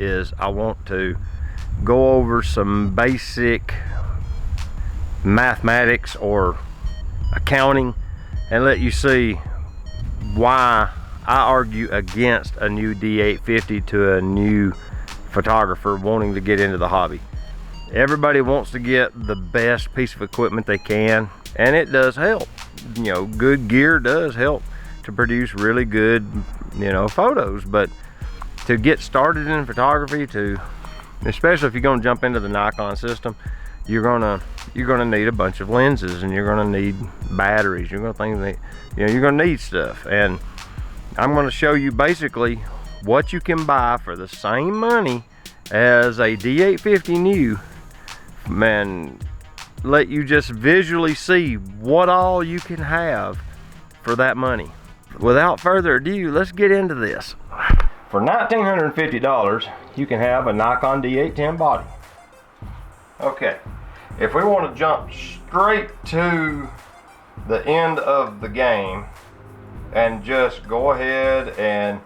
is I want to go over some basic mathematics or accounting and let you see why I argue against a new D850 to a new photographer wanting to get into the hobby. Everybody wants to get the best piece of equipment they can, and it does help. You know, good gear does help to produce really good, you know, photos. But to get started in photography, especially if you're going to jump into the Nikon system, you're gonna need a bunch of lenses, and you're gonna need batteries. You're gonna need stuff, and I'm gonna show you basically what you can buy for the same money as a D850 new, and let you just visually see what all you can have for that money. Without further ado, let's get into this. For $1,950, you can have a Nikon D810 body. Okay, if we want to jump straight to the end of the game and just go ahead and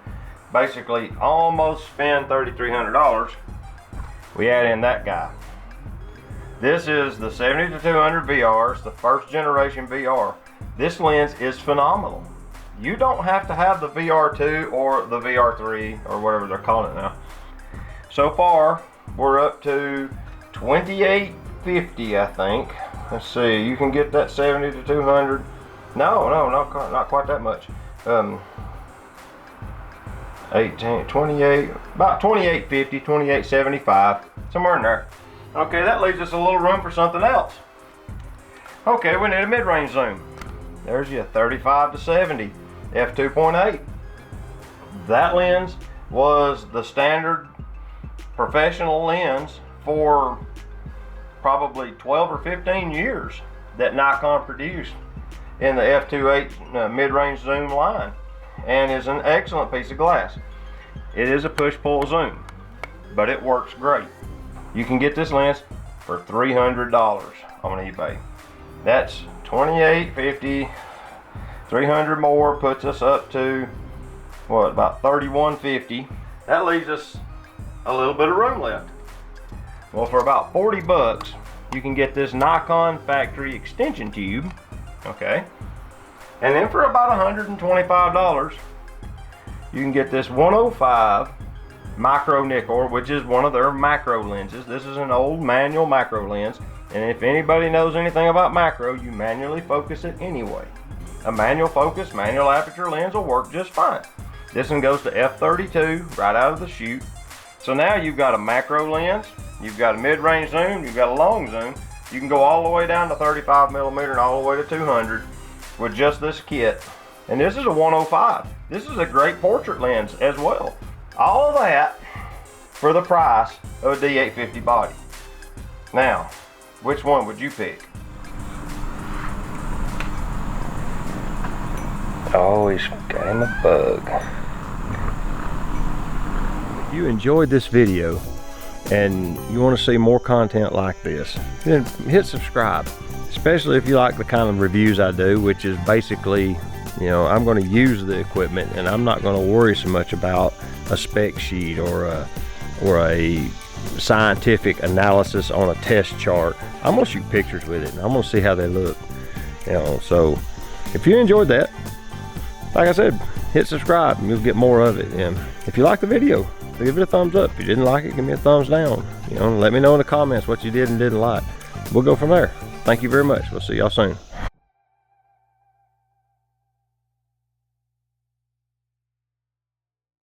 basically almost spend $3,300, we add in that guy. This is the 70-200 VR. It's the first generation VR. This lens is phenomenal. You don't have to have the VR2 or the VR3 or whatever they're calling it now. So far, we're up to 2850, I think. Let's see, you can get that 70-200. No, not quite that much. 18, 28, about 2850, 2875, somewhere in there. Okay, that leaves us a little room for something else. Okay, we need a mid-range zoom. There's your 35-70, f2.8. That lens was the standard professional lens for probably 12 or 15 years that Nikon produced in the f2.8 mid-range zoom line, and is an excellent piece of glass. It is a push-pull zoom, but it works great. You can get this lens for $300 on eBay. That's $28.50. 300 more puts us up to what, about $31.50. That leaves us a little bit of room left. Well, for about 40 bucks, you can get this Nikon factory extension tube, okay? And then for about $125, you can get this 105 micro nickel, which is one of their macro lenses. This is an old manual macro lens, and if anybody knows anything about macro, you manually focus it anyway. A manual focus, manual aperture lens will work just fine. This one goes to f32 right out of the chute. So now you've got a macro lens, you've got a mid-range zoom, you've got a long zoom. You can go all the way down to 35mm and all the way to 200 with just this kit. And this is a 105. This is a great portrait lens as well. All of that for the price of a D850 body. Now, which one would you pick? Always getting a bug. If you enjoyed this video and you want to see more content like this, then hit subscribe. Especially if you like the kind of reviews I do, which is basically, you know, I'm going to use the equipment and I'm not going to worry so much about a spec sheet or a scientific analysis on a test chart. I'm going to shoot pictures with it and I'm going to see how they look. You know, so if you enjoyed that, like I said, hit subscribe and you'll get more of it. And if you like the video, give it a thumbs up. If you didn't like it, give me a thumbs down. You know, let me know in the comments what you did and didn't like. We'll go from there. Thank you very much. We'll see y'all soon.